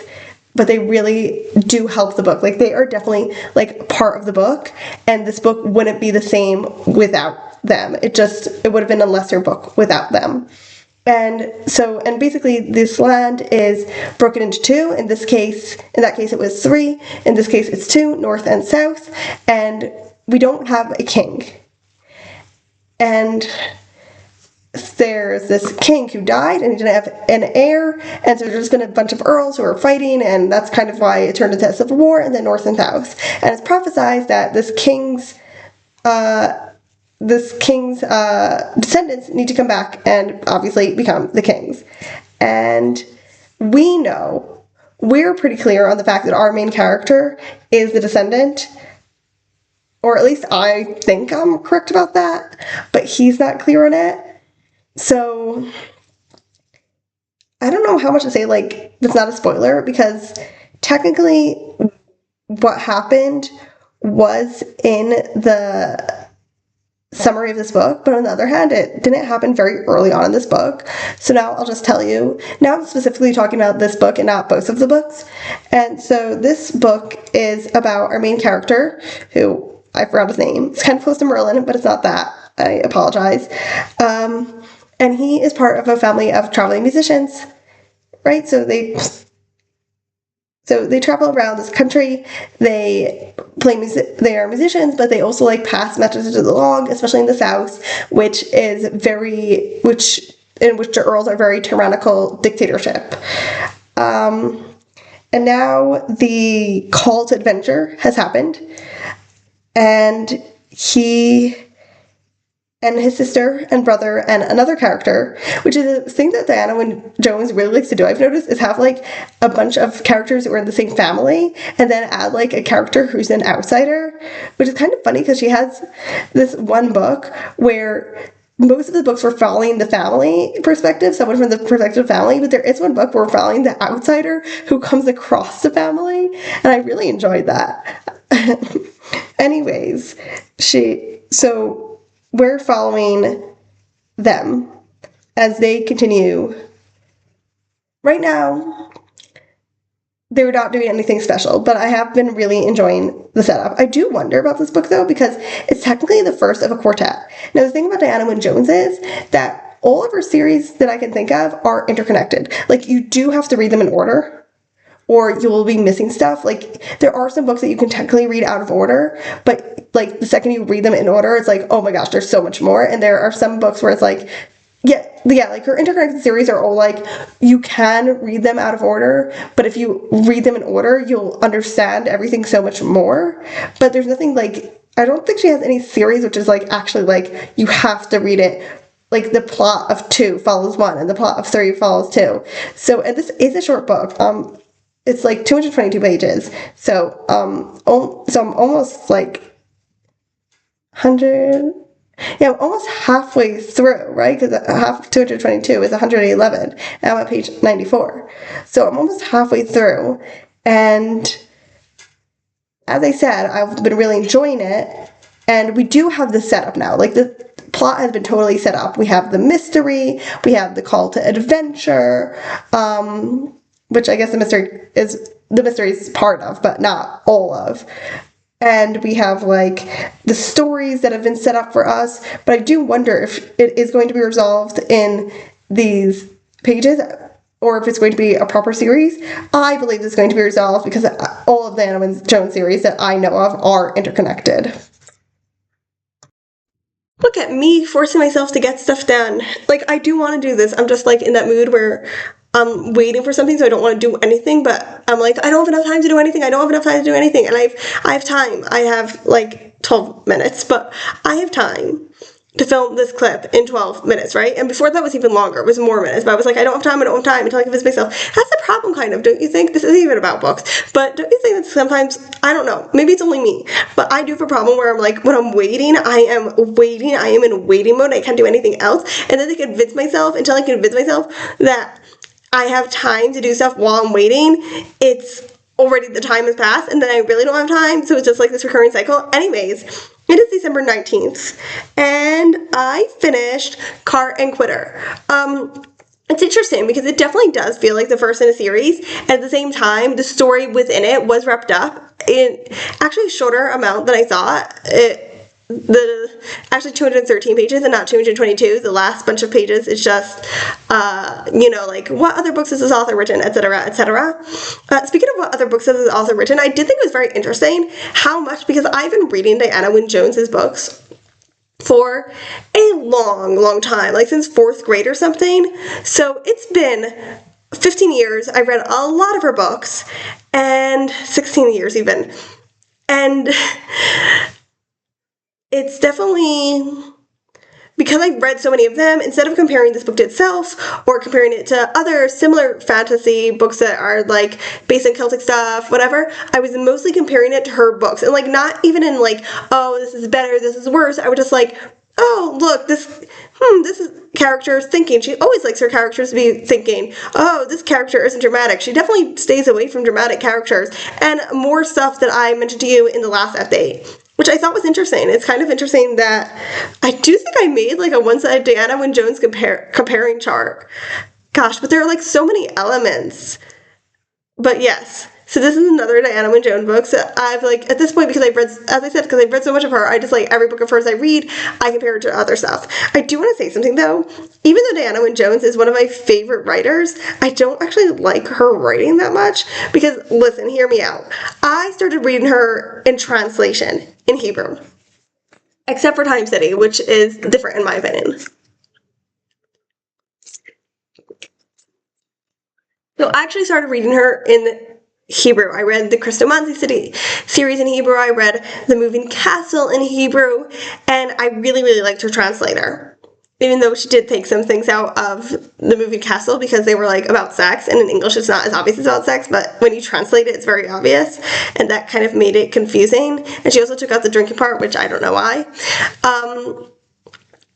but they really do help the book. Like, they are definitely like part of the book, and this book wouldn't be the same without them. It would have been a lesser book without them. And basically this land is broken into two. In that case it was three. In this case it's two, north and south, and we don't have a king. And there's this king who died, and he didn't have an heir, and so there's been a bunch of earls who are fighting, and that's kind of why it turned into a civil war in the north and south. And it's prophesied that this king's descendants need to come back and obviously become the kings. And we're pretty clear on the fact that our main character is the descendant, or at least I think I'm correct about that, but he's not clear on it. So I don't know how much to say, like, that's not a spoiler, because technically what happened was in the summary of this book, but on the other hand, it didn't happen very early on in this book. So now I'll just tell you. Now I'm specifically talking about this book and not both of the books. And so this book is about our main character, who I forgot his name. It's kind of close to Merlin, but it's not that. I apologize. And he is part of a family of traveling musicians, right? So they travel around this country. They play music. They are musicians, but they also like pass messages along, especially in the South, in which the earls are very tyrannical dictatorship. And now the call to adventure has happened, and he and his sister and brother and another character, which is a thing that Diana Jones really likes to do, I've noticed, is have like a bunch of characters that were in the same family and then add like a character who's an outsider, which is kind of funny because she has this one book where most of the books were following the family perspective, someone from the perspective of family, but there is one book where we're following the outsider who comes across the family, and I really enjoyed that. Anyways, we're following them as they continue. Right now, they're not doing anything special, but I have been really enjoying the setup. I do wonder about this book, though, because it's technically the first of a quartet. Now, the thing about Diana Wynne Jones is that all of her series that I can think of are interconnected. Like, you do have to read them in order, or you will be missing stuff. Like, there are some books that you can technically read out of order, but like the second you read them in order, it's like, oh my gosh, there's so much more. And there are some books where it's like, yeah, like her interconnected series are all like, you can read them out of order, but if you read them in order, you'll understand everything so much more. But there's nothing like, I don't think she has any series which is like actually like you have to read it. Like the plot of 2 follows 1 and the plot of 3 follows 2. So, and this is a short book. It's like 222 pages. So, I'm almost like 100. Yeah, I'm almost halfway through, right? Because half of 222 is 111. And I'm at page 94. So I'm almost halfway through. And as I said, I've been really enjoying it. And we do have the setup now. Like, the plot has been totally set up. We have the mystery. We have the call to adventure. Which I guess the mystery is part of, but not all of. And we have like the stories that have been set up for us, but I do wonder if it is going to be resolved in these pages or if it's going to be a proper series. I believe it's going to be resolved because all of the Diana Wynne Jones series that I know of are interconnected. Look at me forcing myself to get stuff done. Like, I do want to do this. I'm just like in that mood where I'm waiting for something, so I don't want to do anything, but I'm like, I don't have enough time to do anything. And I have time. I have like 12 minutes, but I have time to film this clip in 12 minutes, right? And before that was even longer. It was more minutes, but I was like, I don't have time until I convince myself. That's the problem, kind of, don't you think? This isn't even about books, but don't you think that sometimes, I don't know, maybe it's only me, but I do have a problem where I'm like, when I'm waiting, I am in waiting mode, I can't do anything else, and then I convince myself that I have time to do stuff while I'm waiting. It's already, the time has passed, and then I really don't have time, so it's just like this recurring cycle. Anyways, it is December 19th, and I finished Cart and Quitter. And It's interesting because it definitely does feel like the first in a series, and at the same time, the story within it was wrapped up in actually a shorter amount than I thought. Actually 213 pages and not 222. The last bunch of pages is just, like what other books has this author written, etc., etc. Speaking of what other books has this author written, I did think it was very interesting how much, because I've been reading Diana Wynne Jones's books for a long time, like since 4th grade or something. So it's been 15 years. I read a lot of her books, and 16 years even. And it's definitely, because I've read so many of them, instead of comparing this book to itself or comparing it to other similar fantasy books that are like based on Celtic stuff, whatever, I was mostly comparing it to her books. And like not even in like, oh, this is better, this is worse. I was just like, oh, look, this is character's thinking. She always likes her characters to be thinking. Oh, this character isn't dramatic. She definitely stays away from dramatic characters. And more stuff that I mentioned to you in the last update, which I thought was interesting. It's kind of interesting that I do think I made like a one-sided Diana Wynne Jones comparing chart. Gosh, but there are like so many elements. But yes, so this is another Diana Wynne Jones book. So I've like, at this point, because I've read, as I said, because I've read so much of her, I just like every book of hers I read, I compare it to other stuff. I do want to say something though. Even though Diana Wynne Jones is one of my favorite writers, I don't actually like her writing that much because, listen, hear me out. I started reading her in translation in Hebrew, except for Time City, which is different in my opinion. So I actually started reading her in Hebrew. I read the Christomancy City series in Hebrew. I read The Moving Castle in Hebrew, and I really liked her translator. Even though she did take some things out of The Moving Castle because they were like about sex, and in English it's not as obvious as about sex, but when you translate it, it's very obvious, and that kind of made it confusing. And she also took out the drinking part, which I don't know why.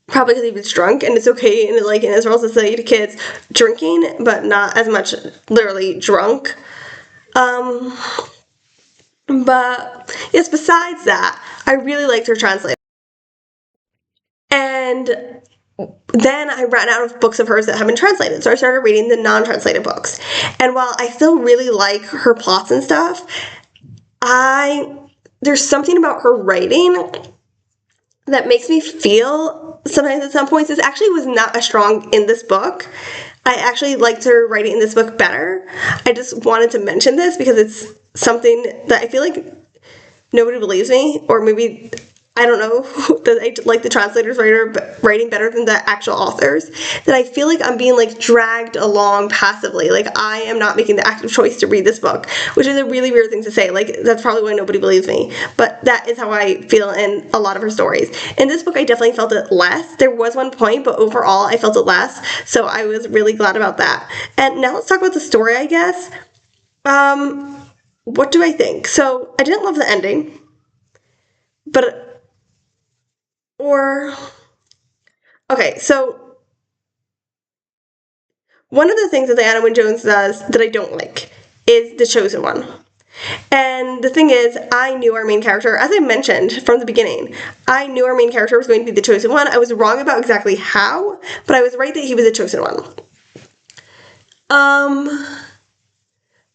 Probably because he was drunk, and it's okay in like in Israel to say to kids drinking, but not as much literally drunk. But yes, besides that, I really liked her translator. And then I ran out of books of hers that have been translated, so I started reading the non-translated books. And while I still really like her plots and stuff, there's something about her writing that makes me feel sometimes at some points this actually was not as strong in this book. I actually liked her writing in this book better. I just wanted to mention this because it's something that I feel like nobody believes me, or maybe, I don't know, that I like the translator's writing better than the actual authors, that I feel like I'm being like dragged along passively. Like I am not making the active choice to read this book, which is a really weird thing to say. Like that's probably why nobody believes me, but that is how I feel in a lot of her stories. In this book, I definitely felt it less. There was one point, but overall I felt it less, so I was really glad about that. And now let's talk about the story, I guess. What do I think? So I didn't love the ending, but okay, so one of the things that Diana Wynne Jones does that I don't like is the chosen one. And the thing is, I knew our main character, as I mentioned from the beginning, I knew our main character was going to be the chosen one. I was wrong about exactly how, but I was right that he was the chosen one.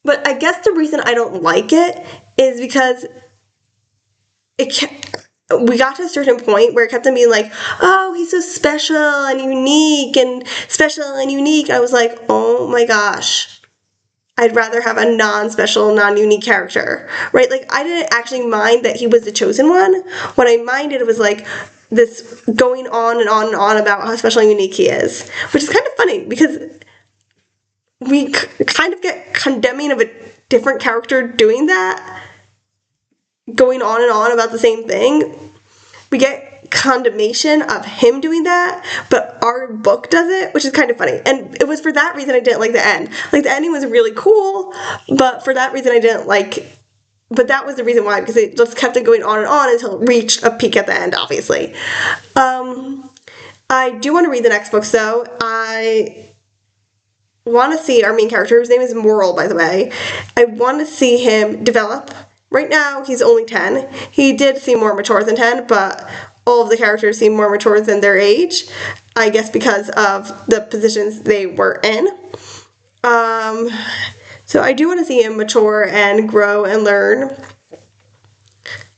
But I guess the reason I don't like it is because we got to a certain point where it kept on being like, oh, he's so special and unique and special and unique. I was like, oh my gosh, I'd rather have a non-special, non-unique character, right? Like, I didn't actually mind that he was the chosen one. What I minded was like this going on and on and on about how special and unique he is, which is kind of funny because we kind of get condemning of a different character doing that, going on and on about the same thing. We get condemnation of him doing that, but our book does it, which is kind of funny. And it was for that reason I didn't like the end. Like, the ending was really cool, but for that reason I didn't like, but that was the reason why, because it just kept it going on and on until it reached a peak at the end, obviously. I do want to read the next books, though. I want to see our main character, whose name is Moral, by the way. I want to see him develop. Right now, he's only 10. He did seem more mature than 10, but all of the characters seem more mature than their age. I guess because of the positions they were in. So I do want to see him mature and grow and learn.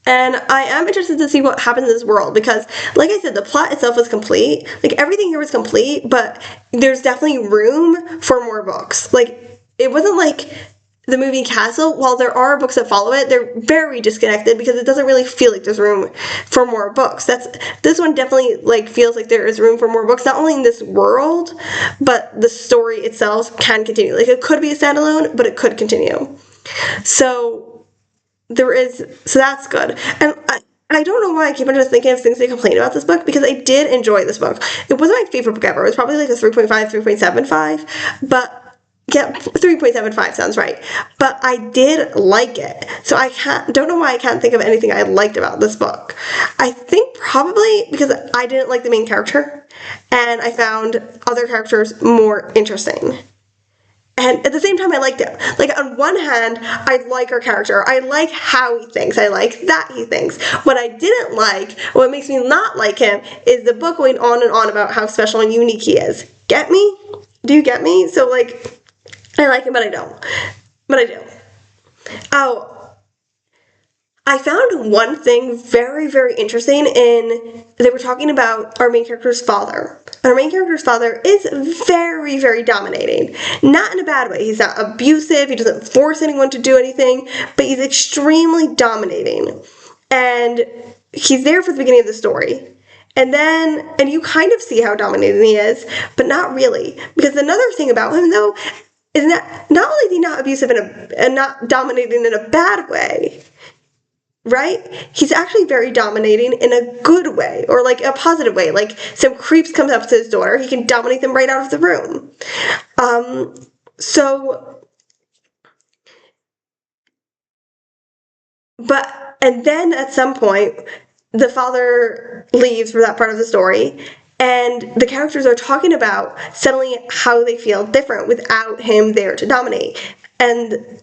And I am interested to see what happens in this world because, like I said, the plot itself was complete. Like, everything here was complete, but there's definitely room for more books. Like, it wasn't like the movie Castle. While there are books that follow it, they're very disconnected because it doesn't really feel like there's room for more books. This one definitely, like, feels like there is room for more books, not only in this world, but the story itself can continue. Like, it could be a standalone, but it could continue. So that's good. And I don't know why I keep on just thinking of things to complain about this book, because I did enjoy this book. It wasn't my favorite book ever. It was probably like a 3.5, 3.75, but yeah, 3.75 sounds right. But I did like it. So don't know why I can't think of anything I liked about this book. I think probably because I didn't like the main character, and I found other characters more interesting. And at the same time, I liked him. Like, on one hand, I like our character. I like how he thinks. I like that he thinks. What I didn't like, what makes me not like him, is the book going on and on about how special and unique he is. Get me? Do you get me? So, like, I like him, but I don't. But I do. Oh, I found one thing very, very interesting they were talking about our main character's father. Our main character's father is very, very dominating. Not in a bad way. He's not abusive. He doesn't force anyone to do anything, but he's extremely dominating. And he's there for the beginning of the story. And you kind of see how dominating he is, but not really. Because another thing about him, though, is that not only is he not abusive and not dominating in a bad way, right? He's actually very dominating in a good way, or like a positive way. Like, some creeps comes up to his daughter, he can dominate them right out of the room. And then at some point, the father leaves for that part of the story, and the characters are talking about settling how they feel different without him there to dominate. And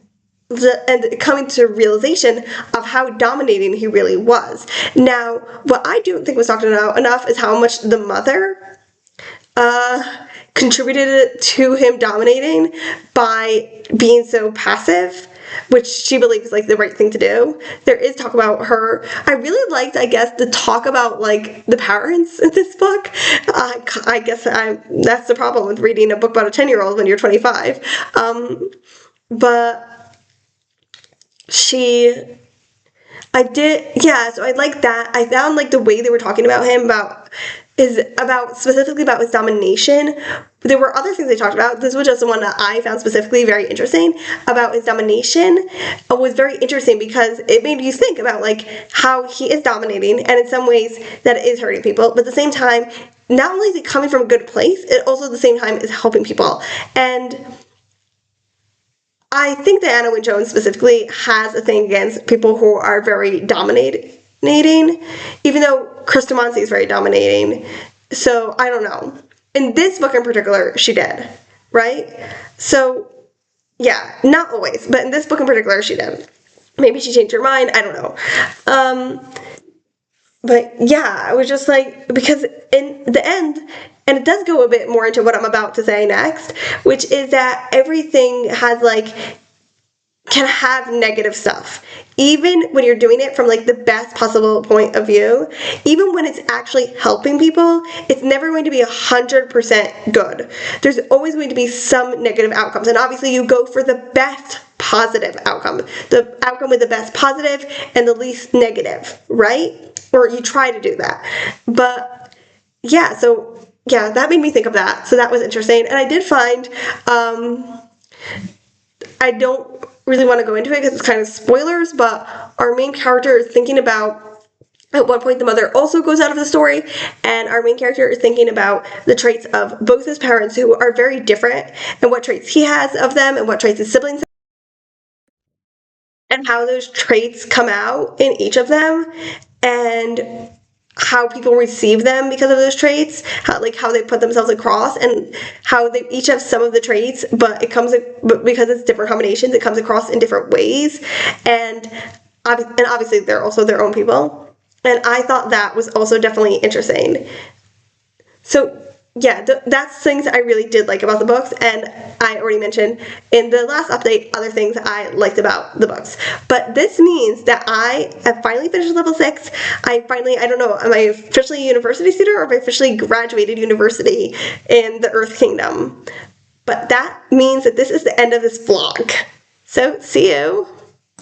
coming to realization of how dominating he really was. Now, what I don't think was talked about enough is how much the mother contributed to him dominating by being so passive, which she believes is, like, the right thing to do. There is talk about her. I really liked, I guess, the talk about, like, the parents in this book. I guess that's the problem with reading a book about a 10-year-old when you're 25. But so I like that. I found, like, the way they were talking about him specifically about his domination. There were other things they talked about. This was just the one that I found specifically very interesting about his domination. It was very interesting because it made you think about, like, how he is dominating, and in some ways that it is hurting people, but at the same time, not only is it coming from a good place, it also at the same time is helping people. And I think that Anna Wynne-Jones specifically has a thing against people who are very dominating, even though Krista Monsi is very dominating. So, I don't know. In this book in particular, she did, right? So, yeah, not always, but in this book in particular, she did. Maybe she changed her mind, I don't know. But yeah, I was just like, because in the end, and it does go a bit more into what I'm about to say next, which is that everything has, like, can have negative stuff. Even when you're doing it from, like, the best possible point of view, even when it's actually helping people, it's never going to be 100% good. There's always going to be some negative outcomes. And obviously you go for the best positive outcome. The outcome with the best positive and the least negative, right? Or you try to do that. But yeah, so yeah, that made me think of that. So that was interesting. And I did find, I don't really want to go into it because it's kind of spoilers, but our main character is thinking about, at one point the mother also goes out of the story, and our main character is thinking about the traits of both his parents, who are very different, and what traits he has of them and what traits his siblings have, and how those traits come out in each of them, and how people receive them because of those traits, how they put themselves across, and how they each have some of the traits, but because it's different combinations, it comes across in different ways, and obviously they're also their own people. And I thought that was also definitely interesting. So yeah, that's things I really did like about the books, and I already mentioned in the last update other things I liked about the books. But this means that I have finally finished level 6. I don't know, am I officially a university student or have I officially graduated university in the Earth Kingdom? But that means that this is the end of this vlog. So see you!